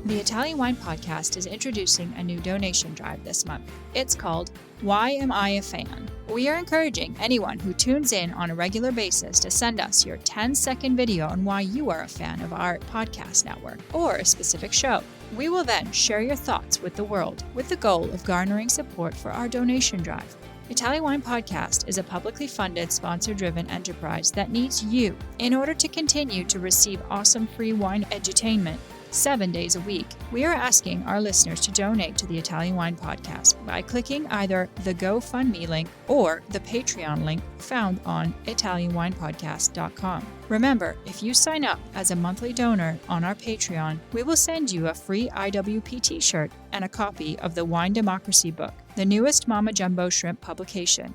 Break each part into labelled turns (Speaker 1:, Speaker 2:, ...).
Speaker 1: The Italian Wine Podcast is introducing a new donation drive this month. It's called Why Am I a Fan? We are encouraging anyone who tunes in on a regular basis to send us your 10-second video on why you are a fan of our podcast network or a specific show. We will then share your thoughts with the world with the goal of garnering support for our donation drive. Italian Wine Podcast is a publicly funded, sponsor-driven enterprise that needs you in order to continue to receive awesome free wine edutainment 7 days a week. We are asking our listeners to donate to the Italian Wine Podcast by clicking either the GoFundMe link or the Patreon link found on ItalianWinePodcast.com. Remember, if you sign up as a monthly donor on our Patreon, we will send you a free IWP t-shirt and a copy of the Wine Democracy book, the newest Mama Jumbo Shrimp publication.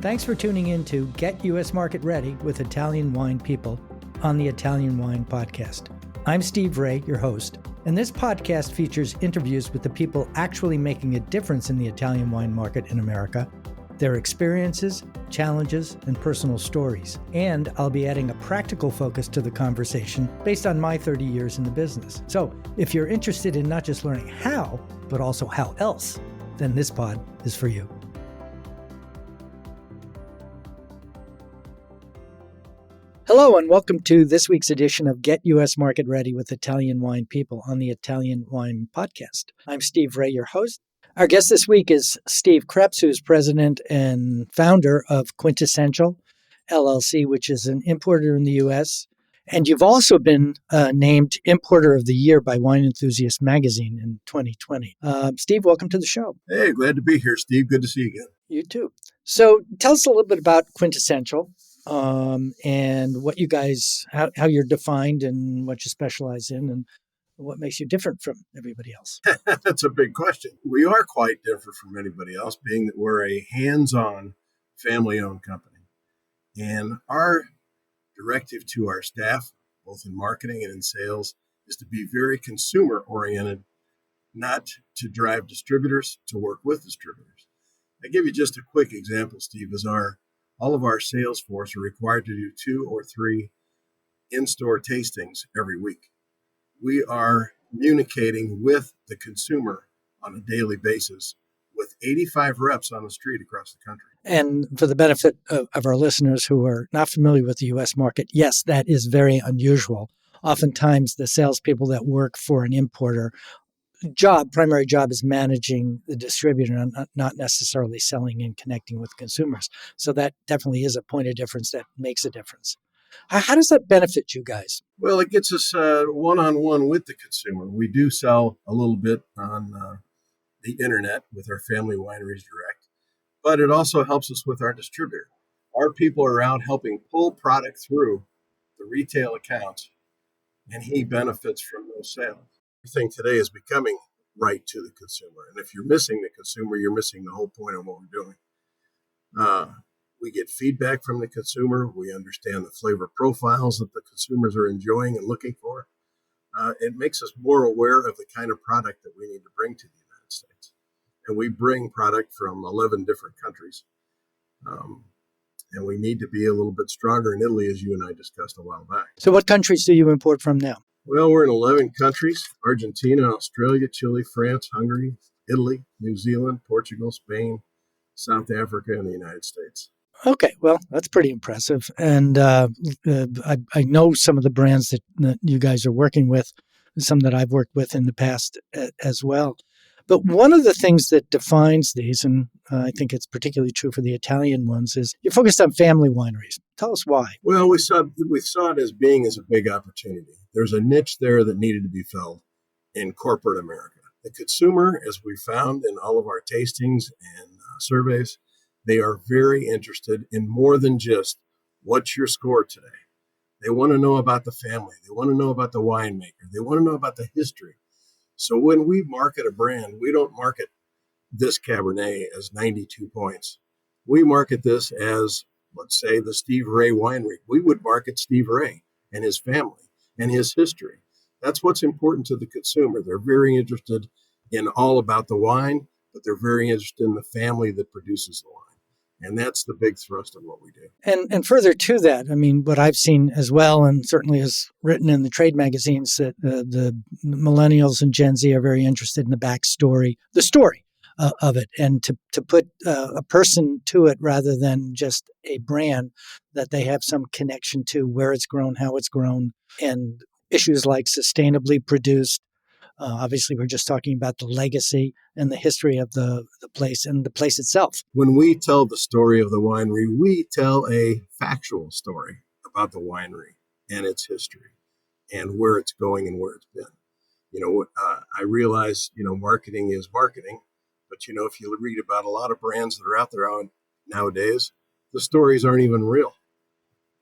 Speaker 2: Thanks for tuning in to Get U.S. Market Ready with Italian Wine People on the Italian Wine Podcast. I'm Steve Raye, your host, and this podcast features interviews with the people actually making a difference in the Italian wine market in America, their experiences, challenges, and personal stories. And I'll be adding a practical focus to the conversation based on my 30 years in the business. So if you're interested in not just learning how, but also how else, then this pod is for you. Hello and welcome to this week's edition of Get U.S. Market Ready with Italian Wine People on the Italian Wine Podcast. I'm Steve Raye, your host. Our guest this week is Steve Kreps, who is president and founder of Quintessential, LLC, which is an importer in the U.S. And you've also been named Importer of the Year by Wine Enthusiast magazine in 2020. Steve, welcome to the show.
Speaker 3: Hey, glad to be here, Steve. Good to see you again.
Speaker 2: You too. So tell us a little bit about Quintessential. And what you guys, how you're defined and what you specialize in and what makes you different from everybody else.
Speaker 3: That's a big question. We are quite different from anybody else, being that we're a hands-on, family-owned company. And our directive to our staff, both in marketing and in sales, is to be very consumer-oriented, not to drive distributors, to work with distributors. I give you just a quick example, Steve, all of our sales force are required to do 2 or 3 in-store tastings every week. We are communicating with the consumer on a daily basis with 85 reps on the street across the country.
Speaker 2: And for the benefit of our listeners who are not familiar with the U.S. market, yes, that is very unusual. Oftentimes, the salespeople that work for an importer primary job is managing the distributor and not necessarily selling and connecting with consumers. So that definitely is a point of difference that makes a difference. How does that benefit you guys?
Speaker 3: Well, it gets us one-on-one with the consumer. We do sell a little bit on the internet with our Family Wineries Direct, but it also helps us with our distributor. Our people are out helping pull product through the retail accounts, and he benefits from those sales. Everything today is becoming right to the consumer. And if you're missing the consumer, you're missing the whole point of what we're doing. We get feedback from the consumer. We understand the flavor profiles that the consumers are enjoying and looking for. It makes us more aware of the kind of product that we need to bring to the United States. And we bring product from 11 different countries. And we need to be a little bit stronger in Italy, as you and I discussed a while back.
Speaker 2: So what countries do you import from now?
Speaker 3: Well, we're in 11 countries: Argentina, Australia, Chile, France, Hungary, Italy, New Zealand, Portugal, Spain, South Africa, and the United States.
Speaker 2: Okay, well, that's pretty impressive. And I know some of the brands that you guys are working with, some that I've worked with in the past as well. But one of the things that defines these, and I think it's particularly true for the Italian ones, is you're focused on family wineries. Tell us why.
Speaker 3: Well, we saw it as being as a big opportunity. There's a niche there that needed to be filled in corporate America. The consumer, as we found in all of our tastings and surveys, they are very interested in more than just what's your score today. They want to know about the family. They want to know about the winemaker. They want to know about the history. So when we market a brand, we don't market this Cabernet as 92 points. We market this as, let's say, the Steve Raye winery. We would market Steve Raye and his family and his history. That's what's important to the consumer. They're very interested in all about the wine. but they're very interested in the family that produces the wine. And that's the big thrust of what we do.
Speaker 2: And further to that, I mean, what I've seen as well, and certainly is written in the trade magazines, that the millennials and Gen Z are very interested in the backstory, the story of it, and to put a person to it rather than just a brand that they have some connection to, where it's grown, how it's grown, and issues like sustainably produced. Obviously, we're just talking about the legacy and the history of the place and the place itself.
Speaker 3: When we tell the story of the winery, we tell a factual story about the winery and its history and where it's going and where it's been. I realize, marketing is marketing, but, if you read about a lot of brands that are out there nowadays, the stories aren't even real.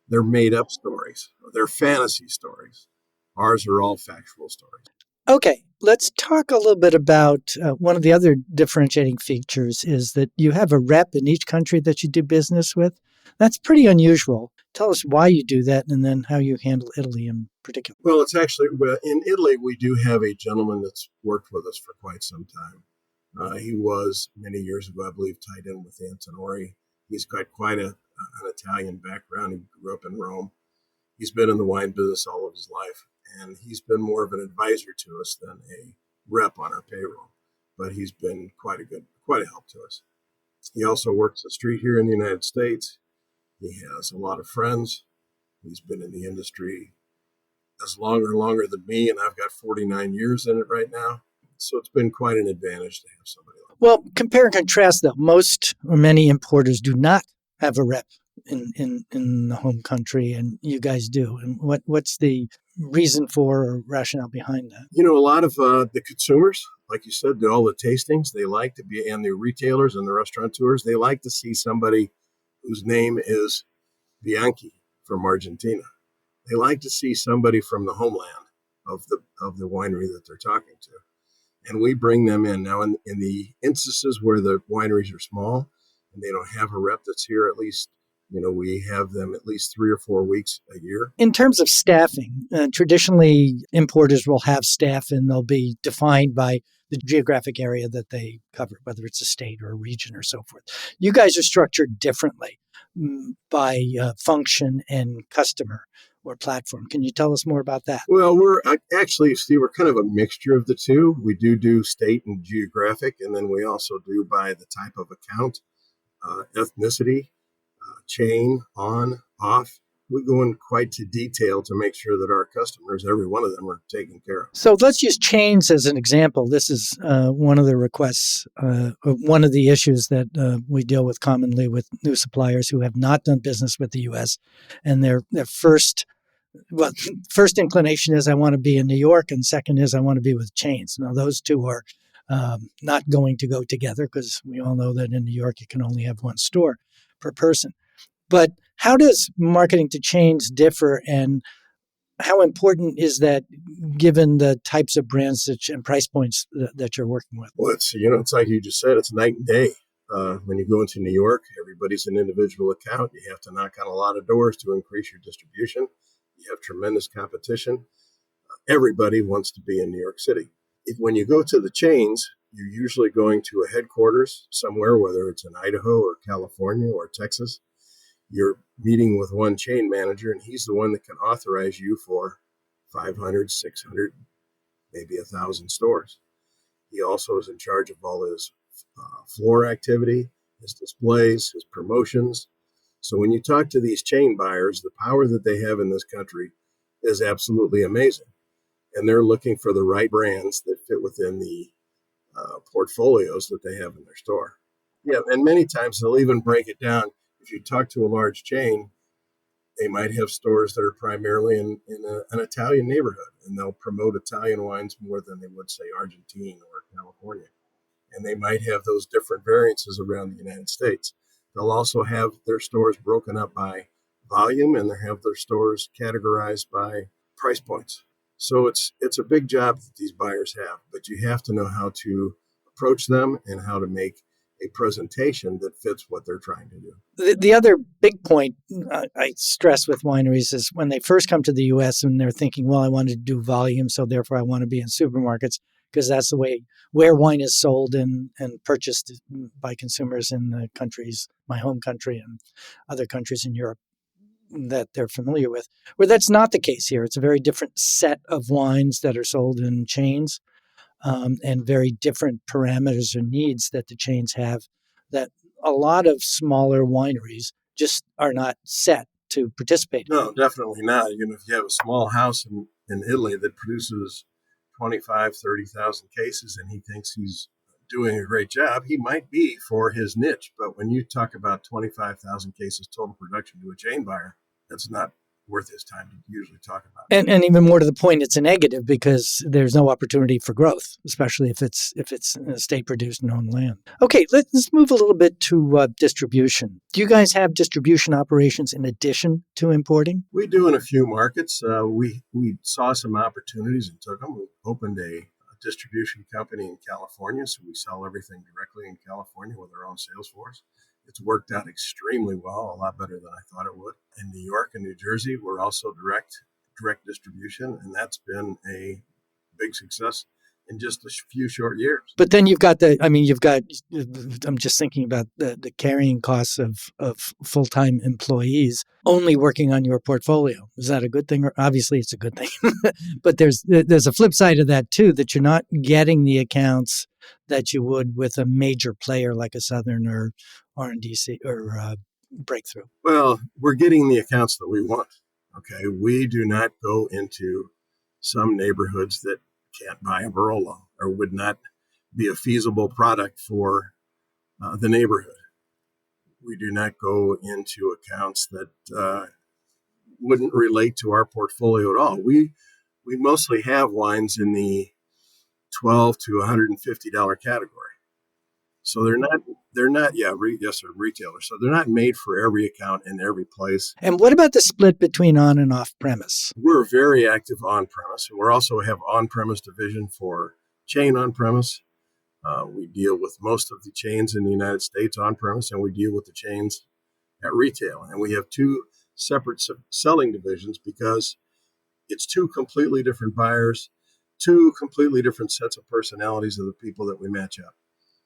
Speaker 3: They're made up stories. They're fantasy stories. Ours are all factual stories.
Speaker 2: Okay, let's talk a little bit about one of the other differentiating features is that you have a rep in each country that you do business with. That's pretty unusual. Tell us why you do that and then how you handle Italy in particular.
Speaker 3: Well, it's actually, in Italy, we do have a gentleman that's worked with us for quite some time. He was, many years ago, I believe, tied in with Antinori. He's got quite an Italian background. He grew up in Rome. He's been in the wine business all of his life. And he's been more of an advisor to us than a rep on our payroll, but he's been quite a help to us. He also works the street here in the United States. He has a lot of friends. He's been in the industry as longer than me, and I've got 49 years in it right now. So it's been quite an advantage to have somebody like that.
Speaker 2: Well, compare and contrast though. Most or many importers do not have a rep in the home country, and you guys do. And what's the reason for or rationale behind that?
Speaker 3: A lot of the consumers, like you said, do all the tastings. They like to be, and the retailers and the restaurateurs, they like to see somebody whose name is Bianchi from Argentina. They like to see somebody from the homeland of the winery that they're talking to. And we bring them in. Now, in the instances where the wineries are small and they don't have a rep that's here, at least we have them at least 3 or 4 weeks a year.
Speaker 2: In terms of staffing, traditionally importers will have staff and they'll be defined by the geographic area that they cover, whether it's a state or a region or so forth. You guys are structured differently by function and customer or platform. Can you tell us more about that?
Speaker 3: Well, we're actually, Steve, we're kind of a mixture of the two. We do state and geographic, and then we also do by the type of account, ethnicity, chain, on, off. We go in quite to detail to make sure that our customers, every one of them, are taken care of.
Speaker 2: So let's use chains as an example. This is one of the requests, one of the issues that we deal with commonly with new suppliers who have not done business with the U.S. And their first inclination is I want to be in New York, and second is I want to be with chains. Now, those two are not going to go together because we all know that in New York you can only have one store per person. But how does marketing to chains differ, and how important is that given the types of brands and price points that you're working with?
Speaker 3: Well, it's like you just said, it's night and day. When you go into New York, everybody's an individual account. You have to knock on a lot of doors to increase your distribution. You have tremendous competition. Everybody wants to be in New York City. When you go to the chains, you're usually going to a headquarters somewhere, whether it's in Idaho or California or Texas. You're meeting with one chain manager, and he's the one that can authorize you for 500, 600, maybe 1,000 stores. He also is in charge of all his floor activity, his displays, his promotions. So when you talk to these chain buyers, the power that they have in this country is absolutely amazing. And they're looking for the right brands that fit within the portfolios that they have in their store. Yeah, and many times they'll even break it down. If you talk to a large chain, they might have stores that are primarily in an Italian neighborhood, and they'll promote Italian wines more than they would, say, Argentine or California. And they might have those different variances around the United States. They'll also have their stores broken up by volume, and they have their stores categorized by price points. So it's a big job that these buyers have, but you have to know how to approach them and how to make a presentation that fits what they're trying to do.
Speaker 2: The other big point I stress with wineries is when they first come to the U.S. and they're thinking, well, I want to do volume, so therefore I want to be in supermarkets. because that's the way where wine is sold and purchased by consumers in the countries, my home country and other countries in Europe that they're familiar with, where that's not the case here. It's a very different set of wines that are sold in chains, and very different parameters or needs that the chains have that a lot of smaller wineries just are not set to participate in.
Speaker 3: No, definitely not. Even if you have a small house in Italy that produces 25, 30,000 cases and he thinks he's doing a great job, he might be for his niche. But when you talk about 25,000 cases total production to a chain buyer, that's not worth his time to usually talk about.
Speaker 2: And even more to the point, it's a negative because there's no opportunity for growth, especially if it's state produced and owned land. Okay, let's move a little bit to distribution. Do you guys have distribution operations in addition to importing?
Speaker 3: We do in a few markets. We saw some opportunities and took them. We opened a distribution company in California, so we sell everything directly in California with our own sales force. It's worked out extremely well, a lot better than I thought it would. In New York and New Jersey, we're also direct distribution, and that's been a big success in just a few short years.
Speaker 2: But then I'm just thinking about the carrying costs of full-time employees only working on your portfolio. Is that a good thing? Or obviously it's a good thing, but there's a flip side of that too, that you're not getting the accounts that you would with a major player like a Southern or R&DC or Breakthrough.
Speaker 3: Well, we're getting the accounts that we want. Okay. We do not go into some neighborhoods that can't buy a Barolo or would not be a feasible product for the neighborhood. We do not go into accounts that wouldn't relate to our portfolio at all. We mostly have wines in the $12 to $150 category. So retailers. So they're not made for every account in every place.
Speaker 2: And what about the split between on and off premise?
Speaker 3: We're very active on premise, and we also have on premise division for chain on premise. We deal with most of the chains in the United States on premise, and we deal with the chains at retail. And we have two separate selling divisions because it's two completely different buyers, two completely different sets of personalities of the people that we match up.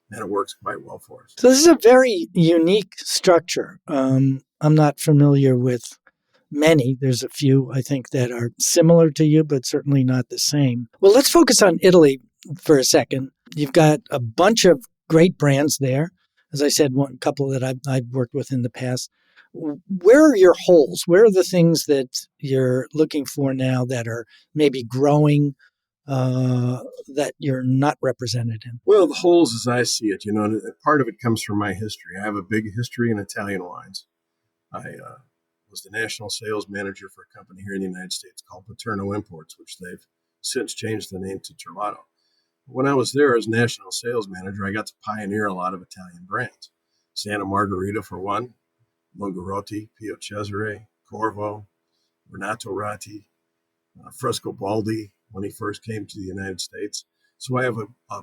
Speaker 3: And it works quite well for us.
Speaker 2: So this is a very unique structure. I'm not familiar with many. There's a few, I think, that are similar to you, but certainly not the same. Well, let's focus on Italy for a second. You've got a bunch of great brands there. As I said, one couple that I've worked with in the past. Where are your holes? Where are the things that you're looking for now that are maybe growing, that you're not represented in?
Speaker 3: Well, the holes as I see it, part of it comes from my history. I have a big history in Italian wines. I was the national sales manager for a company here in the United States called Paterno Imports, which they've since changed the name to Terlato. When I was there as national sales manager, I got to pioneer a lot of Italian brands. Santa Margherita for one, Lungarotti, Pio Cesare, Corvo, Renato Ratti, Frescobaldi when he first came to the United States. So I have a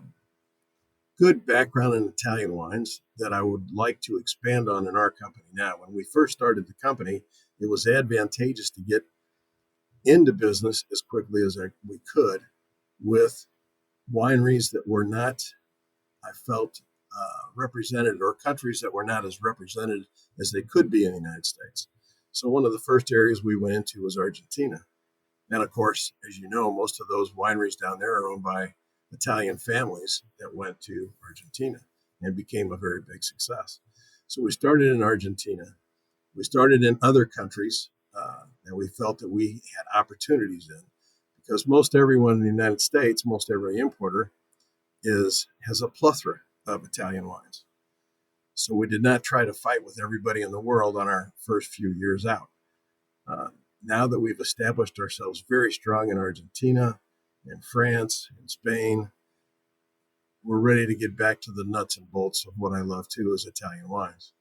Speaker 3: good background in Italian wines that I would like to expand on in our company now. When we first started the company, it was advantageous to get into business as quickly as we could with wineries that were not, I felt, represented, or countries that were not as represented as they could be in the United States. So one of the first areas we went into was Argentina. And of course, as you know, most of those wineries down there are owned by Italian families that went to Argentina and became a very big success. So we started in Argentina. We started in other countries that we felt that we had opportunities in, because most everyone in the United States, most every importer has a plethora of Italian wines. So we did not try to fight with everybody in the world on our first few years out. Now that we've established ourselves very strong in Argentina, in France, in Spain, we're ready to get back to the nuts and bolts of what I love too, is Italian wines.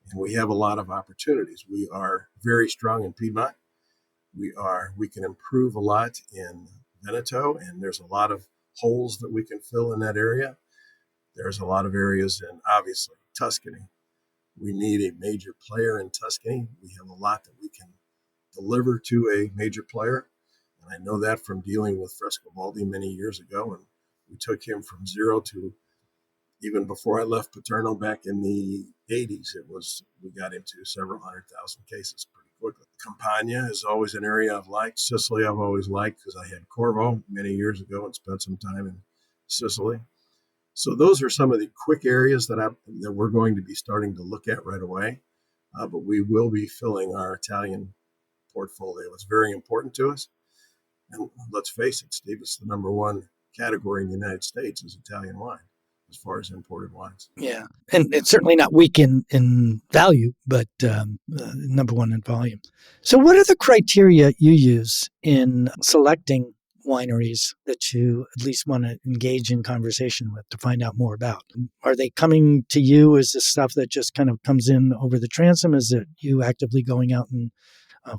Speaker 3: And we have a lot of opportunities. We are very strong in Piedmont. We can improve a lot in Veneto, and there's a lot of holes that we can fill in that area. There's a lot of areas in, obviously, Tuscany. We need a major player in Tuscany. We have a lot that we can deliver to a major player. And I know that from dealing with Frescobaldi many years ago. And We took him from zero to, even before I left Paterno back in the 80s, we got into several 100,000 cases pretty quickly. Campania is always an area I've liked. Sicily I've always liked because I had Corvo many years ago and spent some time in Sicily. So those are some of the quick areas that we're going to be starting to look at right away. But we will be filling our Italian portfolio. It's very important to us. And let's face it, Steve, it's the number one category in the United States is Italian wine as far as imported wines.
Speaker 2: Yeah. And it's certainly not weak in value, but number one in volume. So what are the criteria you use in selecting wineries that you at least want to engage in conversation with to find out more about? Are they coming to you? Is this stuff that just kind of comes in over the transom? Is it you actively going out and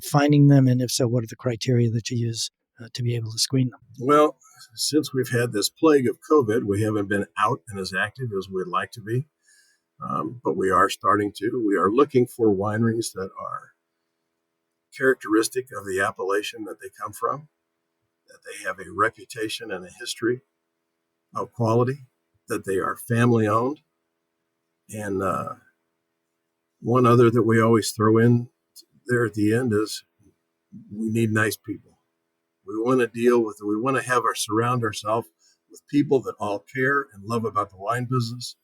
Speaker 2: finding them? And if so, what are the criteria that you use to be able to screen them?
Speaker 3: Well, since we've had this plague of COVID, we haven't been out and as active as we'd like to be. But we are starting to. We are looking for wineries that are characteristic of the appellation that they come from, that they have a reputation and a history of quality, that they are family owned. And one other that we always throw in there at the end is we need nice people. We want to surround ourselves with people that all care and love about the wine business,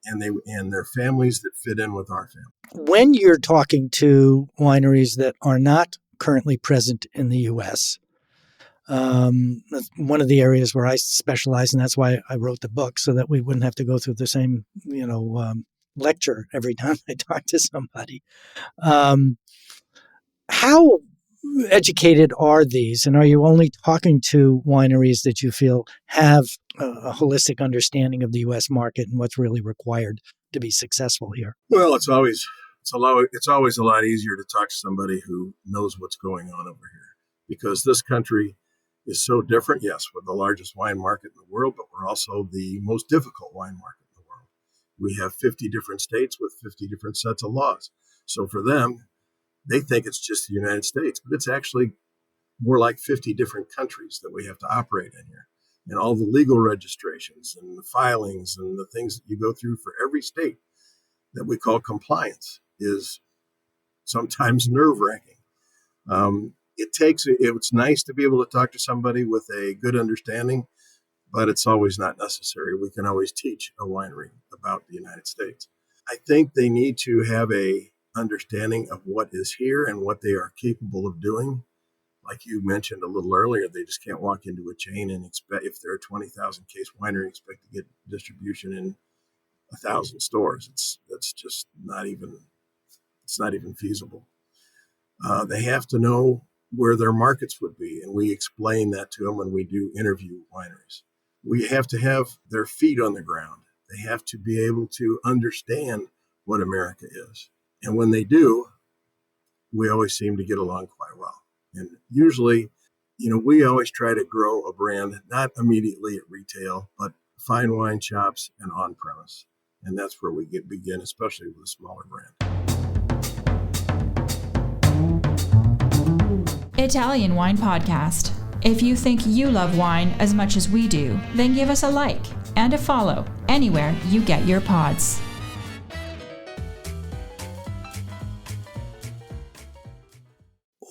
Speaker 3: and their families that fit in with our family.
Speaker 2: When you're talking to wineries that are not currently present in the U.S., that's one of the areas where I specialize, and that's why I wrote the book, so that we wouldn't have to go through the same, lecture every time I talk to somebody. How educated are these, and are you only talking to wineries that you feel have a holistic understanding of the U.S. market and what's really required to be successful here?
Speaker 3: Well, it's always a lot easier to talk to somebody who knows what's going on over here, because this country is so different. Yes, we're the largest wine market in the world, but we're also the most difficult wine market in the world. We have 50 different states with 50 different sets of laws. So for them, they think it's just the United States, but it's actually more like 50 different countries that we have to operate in here. And all the legal registrations and the filings and the things that you go through for every state that we call compliance is sometimes nerve-wracking. It's nice to be able to talk to somebody with a good understanding, but it's always not necessary. We can always teach a winery about the United States. I think they need to have a understanding of what is here and what they are capable of doing. Like you mentioned a little earlier, they just can't walk into a chain and expect, if they're a 20,000 case winery, expect to get distribution in 1,000 stores. It's not even feasible. They have to know where their markets would be, and we explain that to them when we do interview wineries. We have to have their feet on the ground. They have to be able to understand what America is. And when they do, we always seem to get along quite well. And usually, we always try to grow a brand, not immediately at retail, but fine wine shops and on premise. And that's where we begin, especially with a smaller brand.
Speaker 1: Italian Wine Podcast. If you think you love wine as much as we do, then give us a like and a follow anywhere you get your pods.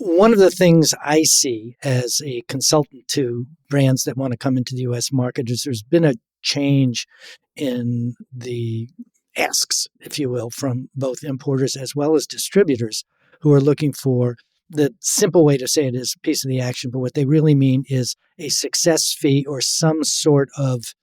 Speaker 2: One of the things I see as a consultant to brands that want to come into the U.S. market is there's been a change in the asks, if you will, from both importers as well as distributors who are looking for, the simple way to say it is a piece of the action, but what they really mean is a success fee or some sort of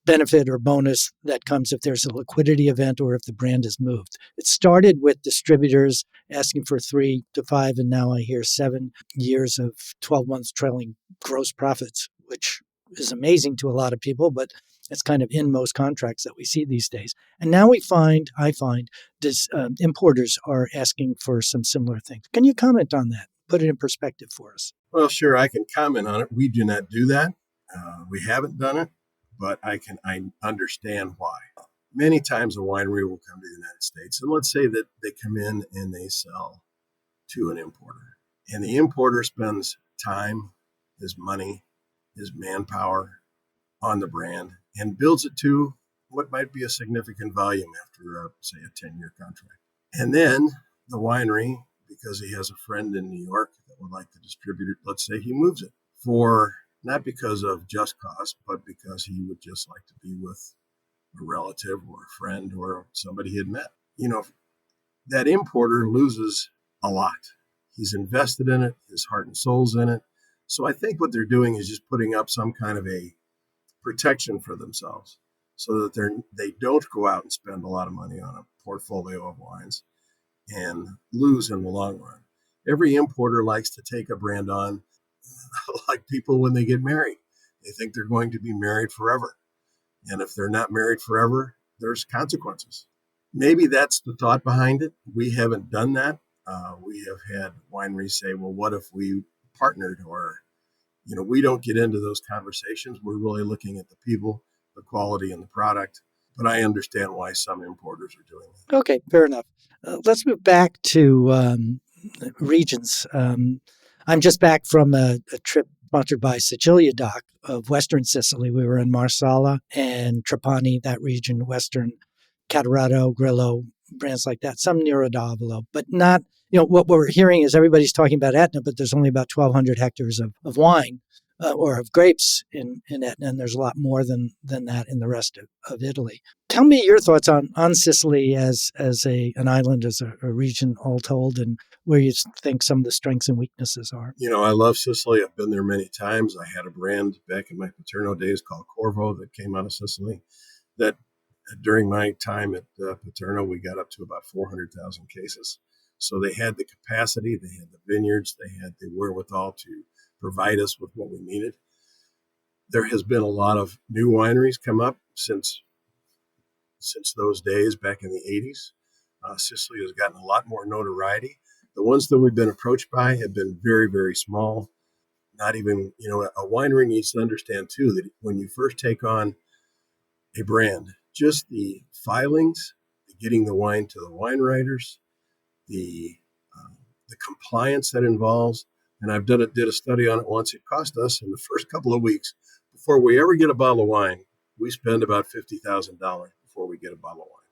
Speaker 2: benefit or bonus that comes if there's a liquidity event or if the brand is moved. It started with distributors asking for 3 to 5, and now I hear 7 years of 12 months trailing gross profits, which is amazing to a lot of people, but it's kind of in most contracts that we see these days. And now I find importers are asking for some similar things. Can you comment on that? Put it in perspective for us.
Speaker 3: Well, sure, I can comment on it. We do not do that. We haven't done it, but I understand why. Many times a winery will come to the United States, and let's say that they come in and they sell to an importer. And the importer spends time, his money, his manpower, on the brand and builds it to what might be a significant volume after, say, a 10-year contract. And then the winery, because he has a friend in New York that would like to distribute it, let's say he moves it for not because of just cost, but because he would just like to be with a relative or a friend or somebody he had met. That importer loses a lot. He's invested in it, his heart and soul's in it. So I think what they're doing is just putting up some kind of a protection for themselves so that they don't go out and spend a lot of money on a portfolio of wines and lose in the long run. Every importer likes to take a brand on like people when they get married. They think they're going to be married forever. And if they're not married forever, there's consequences. Maybe that's the thought behind it. We haven't done that. We have had wineries say, well, what if we partnered? Or, we don't get into those conversations. We're really looking at the people, the quality, and the product. But I understand why some importers are doing that.
Speaker 2: Okay, fair enough. Let's move back to regions. I'm just back from a trip sponsored by Sicilia Doc of Western Sicily. We were in Marsala and Trapani, that region, Western Catarato, Grillo, brands like that, some near Davolo, but not, what we're hearing is everybody's talking about Etna, but there's only about 1,200 hectares of wine or of grapes in Etna, and there's a lot more than that in the rest of Italy. Tell me your thoughts on Sicily as an island, as a region all told, and where you think some of the strengths and weaknesses are.
Speaker 3: I love Sicily. I've been there many times. I had a brand back in my Paterno days called Corvo that came out of Sicily that during my time at Paterno, we got up to about 400,000 cases. So they had the capacity, they had the vineyards, they had the wherewithal to provide us with what we needed. There has been a lot of new wineries come up since those days back in the 80s. Sicily has gotten a lot more notoriety. The ones that we've been approached by have been very, very small. Not even, a winery needs to understand too that when you first take on a brand, just the filings, getting the wine to the wine writers, the compliance that involves, and I've did a study on it once. It cost us in the first couple of weeks before we ever get a bottle of wine, we spend about $50,000 before we get a bottle of wine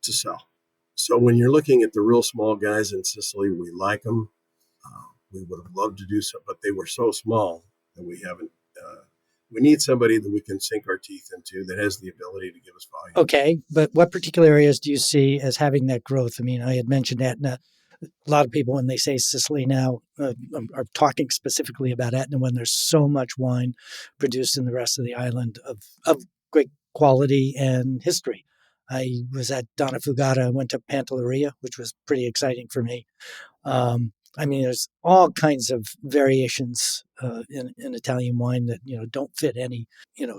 Speaker 3: to sell. So when you're looking at the real small guys in Sicily, we like them. We would have loved to do so, but they were so small that we haven't. We need somebody that we can sink our teeth into that has the ability to give us volume.
Speaker 2: Okay, but what particular areas do you see as having that growth? I mean, I had mentioned Etna. A lot of people, when they say Sicily now, are talking specifically about Etna when there's so much wine produced in the rest of the island of great quality and history. I was at Donna Fugata. I went to Pantelleria, which was pretty exciting for me. There's all kinds of variations in Italian wine that, don't fit any,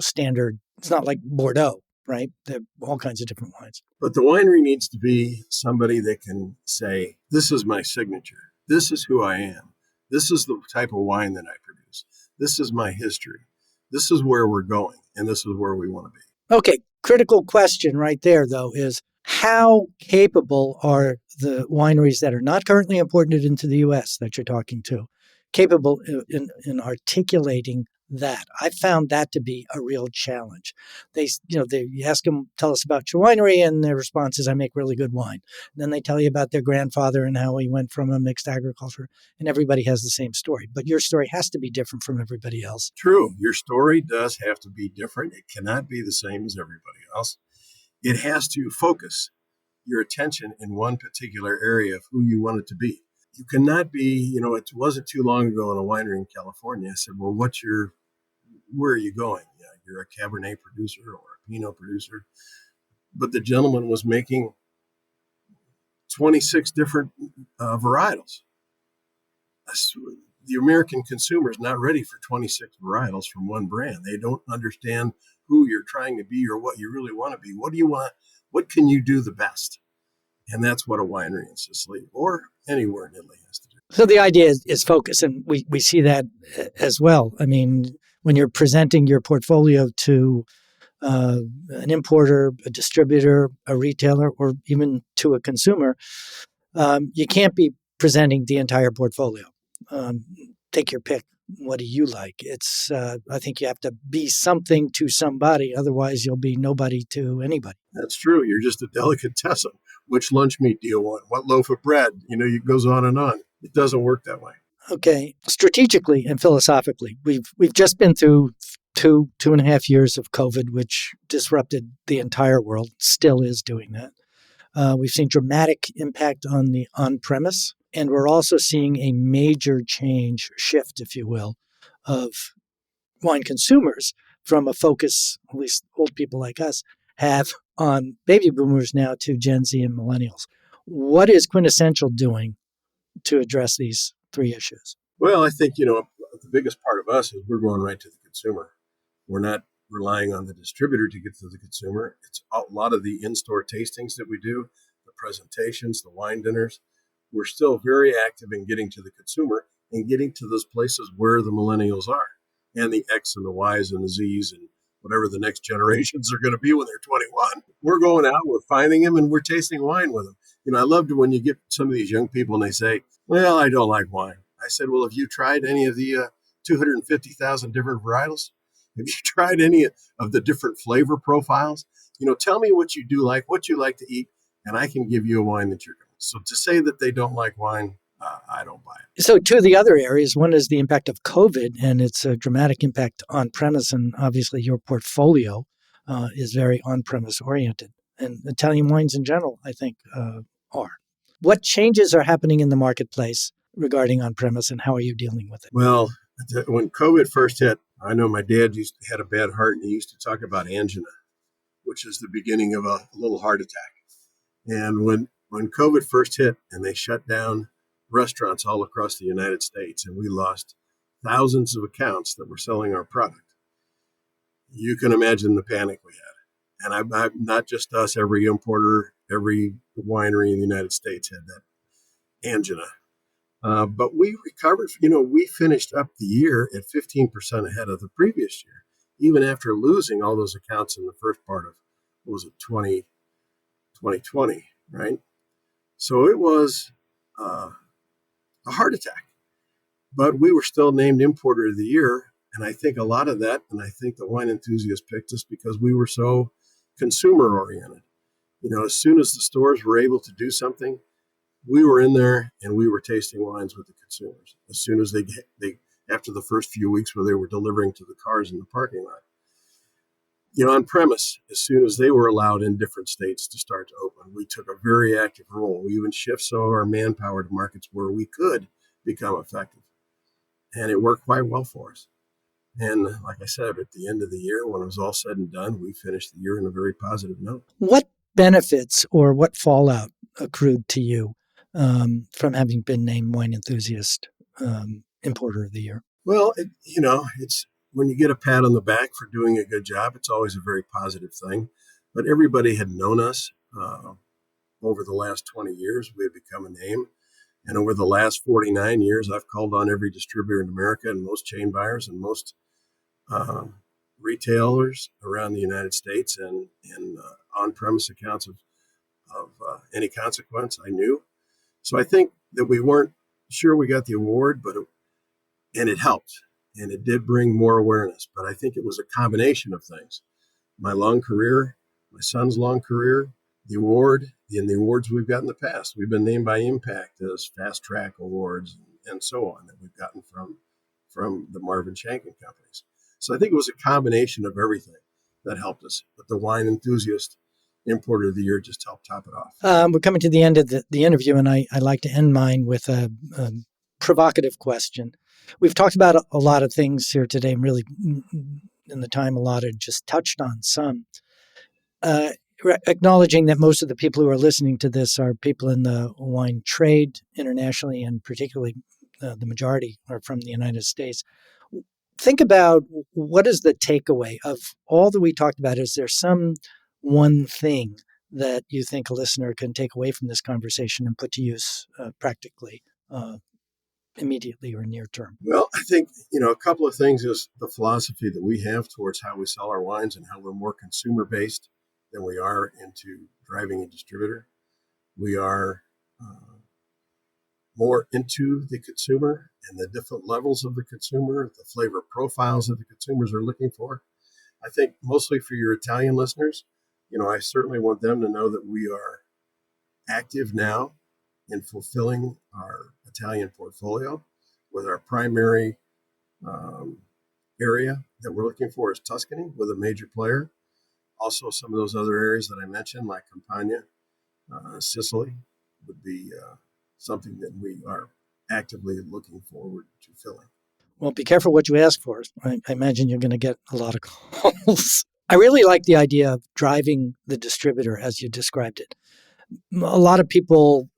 Speaker 2: standard. It's not like Bordeaux, right? There are all kinds of different wines.
Speaker 3: But the winery needs to be somebody that can say, this is my signature. This is who I am. This is the type of wine that I produce. This is my history. This is where we're going, and this is where we want to be.
Speaker 2: Okay, critical question right there, though, is how capable are the wineries that are not currently imported into the U.S. that you're talking to, capable in articulating that? I found that to be a real challenge. You ask them, tell us about your winery, and their response is, I make really good wine. And then they tell you about their grandfather and how he went from a mixed agriculture, and everybody has the same story. But your story has to be different from everybody else.
Speaker 3: True. Your story does have to be different. It cannot be the same as everybody else. It has to focus your attention in one particular area of who you want it to be. You cannot be, it wasn't too long ago in a winery in California. I said, well, where are you going? Yeah, you're a Cabernet producer or a Pinot producer. But the gentleman was making 26 different varietals. The American consumer is not ready for 26 varietals from one brand. They don't understand who you're trying to be or what you really want to be. What do you want? What can you do the best? And that's what a winery in Sicily or anywhere in Italy has to do.
Speaker 2: So the idea is focus, and we see that as well. I mean, when you're presenting your portfolio to an importer, a distributor, a retailer, or even to a consumer, you can't be presenting the entire portfolio. Take your pick. what do you like? It's I think you have to be something to somebody, otherwise you'll be nobody to anybody.
Speaker 3: That's true. You're just a delicatessen. Which lunch meat do you want? What loaf of bread? It goes on and on. It doesn't work that way.
Speaker 2: Okay, strategically and philosophically, we've just been through 2.5 years of COVID, which disrupted the entire world. Still is doing that. We've seen dramatic impact on the on-premise, and we're also seeing a major shift, if you will, of wine consumers from a focus, at least old people like us have, on baby boomers now to Gen Z and millennials. What is Quintessential doing to address these three issues?
Speaker 3: Well, I think, the biggest part of us is we're going right to the consumer. We're not relying on the distributor to get to the consumer. It's a lot of the in-store tastings that we do, the presentations, the wine dinners. We're still very active in getting to the consumer and getting to those places where the millennials are, and the X and the Ys and the Zs and whatever the next generations are going to be when they're 21. We're going out, we're finding them, and we're tasting wine with them. I loved when you get some of these young people and they say, well, I don't like wine. I said, well, have you tried any of the 250,000 different varietals? Have you tried any of the different flavor profiles? Tell me what you do like, what you like to eat, and I can give you a wine that you're going to. So to say that they don't like wine, I don't buy it.
Speaker 2: So two of the other areas, one is the impact of COVID and its a dramatic impact on premise. And obviously your portfolio is very on-premise oriented. And Italian wines in general, I think, are. What changes are happening in the marketplace regarding on-premise, and how are you dealing with it?
Speaker 3: Well, when COVID first hit, I know my dad had a bad heart, and he used to talk about angina, which is the beginning of a little heart attack. And when COVID first hit and they shut down restaurants all across the United States, and we lost thousands of accounts that were selling our product, you can imagine the panic we had. And I'm not just us, every importer, every winery in the United States had that angina. But we recovered. We finished up the year at 15% ahead of the previous year, even after losing all those accounts in the first part of, 2020, right? So it was a heart attack, but we were still named Importer of the Year. And I think a lot of that, and I think the wine enthusiasts picked us because we were so consumer oriented. As soon as the stores were able to do something, we were in there and we were tasting wines with the consumers. As soon as they after the first few weeks where they were delivering to the cars in the parking lot, on premise, as soon as they were allowed in different states to start to open, we took a very active role. We even shift some of our manpower to markets where we could become effective. And it worked quite well for us. And like I said, at the end of the year, when it was all said and done, we finished the year in a very positive note.
Speaker 2: What benefits or what fallout accrued to you from having been named Wine Enthusiast Importer of the Year?
Speaker 3: Well, it's when you get a pat on the back for doing a good job, it's always a very positive thing. But everybody had known us over the last 20 years. We had become a name. And over the last 49 years, I've called on every distributor in America and most chain buyers and most retailers around the United States and on-premise accounts of any consequence I knew. So I think that we weren't sure we got the award, and it helped. And it did bring more awareness. But I think it was a combination of things. My long career, my son's long career, the award, and the awards we've got in the past. We've been named by Impact as Fast Track Awards and so on that we've gotten from the Marvin Shanken companies. So I think it was a combination of everything that helped us. But the Wine Enthusiast Importer of the Year just helped top it off.
Speaker 2: We're coming to the end of the interview, and I like to end mine with a provocative question. We've talked about a lot of things here today, and really, in the time allotted, just touched on some. Acknowledging that most of the people who are listening to this are people in the wine trade internationally, and particularly the majority are from the United States. Think about, what is the takeaway of all that we talked about? Is there some one thing that you think a listener can take away from this conversation and put to use practically, immediately or near term?
Speaker 3: Well, I think, a couple of things is the philosophy that we have towards how we sell our wines and how we're more consumer based than we are into driving a distributor. We are more into the consumer and the different levels of the consumer, the flavor profiles that the consumers are looking for. I think mostly for your Italian listeners, I certainly want them to know that we are active now in fulfilling our Italian portfolio, with our primary area that we're looking for is Tuscany with a major player. Also, some of those other areas that I mentioned, like Campania, Sicily, would be something that we are actively looking forward to filling.
Speaker 2: Well, be careful what you ask for. I imagine you're going to get a lot of calls. I really like the idea of driving the distributor as you described it. A lot of people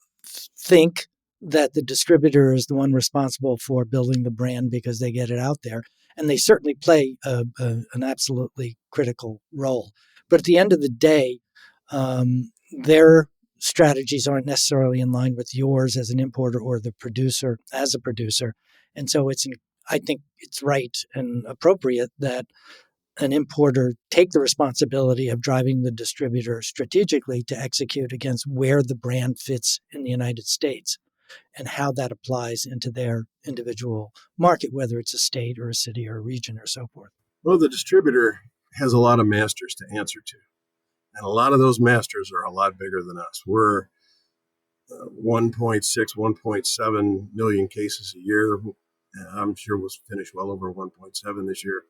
Speaker 2: think that the distributor is the one responsible for building the brand because they get it out there. And they certainly play an absolutely critical role. But at the end of the day, their strategies aren't necessarily in line with yours as an importer or the producer as a producer. And so I think it's right and appropriate that an importer take the responsibility of driving the distributor strategically to execute against where the brand fits in the United States and how that applies into their individual market, whether it's a state or a city or a region or so forth.
Speaker 3: Well, the distributor has a lot of masters to answer to. And a lot of those masters are a lot bigger than us. We're 1.6, 1.7 million cases a year. I'm sure we'll finish well over 1.7 this year.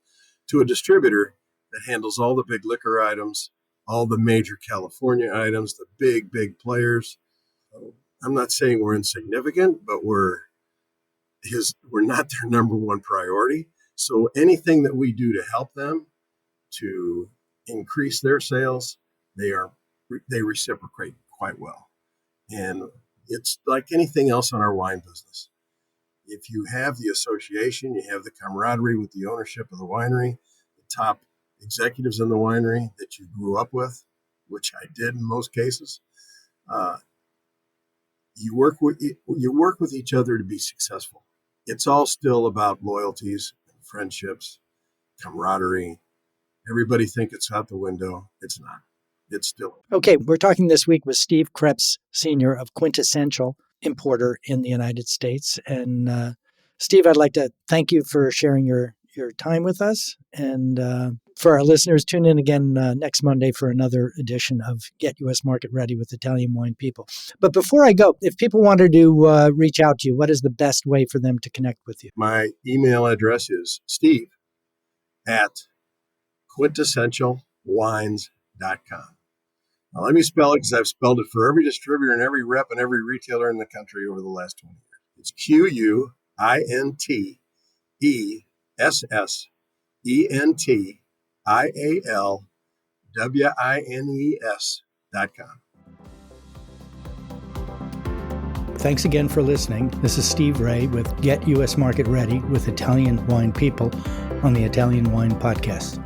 Speaker 3: To a distributor that handles all the big liquor items, all the major California items, the big players. I'm not saying we're insignificant, but we're not their number one priority. So anything that we do to help them to increase their sales, they reciprocate quite well. And it's like anything else in our wine business. If you have the association, you have the camaraderie with the ownership of the winery, the top executives in the winery that you grew up with, which I did in most cases, you work with each other to be successful. It's all still about loyalties and friendships, camaraderie. Everybody think it's out the window. It's not. It's still.
Speaker 2: Okay, we're talking this week with Steve Kreps, Sr. of Quintessential, importer in the United States. And Steve, I'd like to thank you for sharing your time with us. And for our listeners, tune in again next Monday for another edition of Get U.S. Market Ready with Italian Wine People. But before I go, if people wanted to reach out to you, what is the best way for them to connect with you?
Speaker 3: My email address is steve@quintessentialwines.com. Now, let me spell it because I've spelled it for every distributor and every rep and every retailer in the country over the last 20 years. It's QUINTESSENTIALWINES.com.
Speaker 2: Thanks again for listening. This is Steve Raye with Get U.S. Market Ready with Italian Wine People on the Italian Wine Podcast.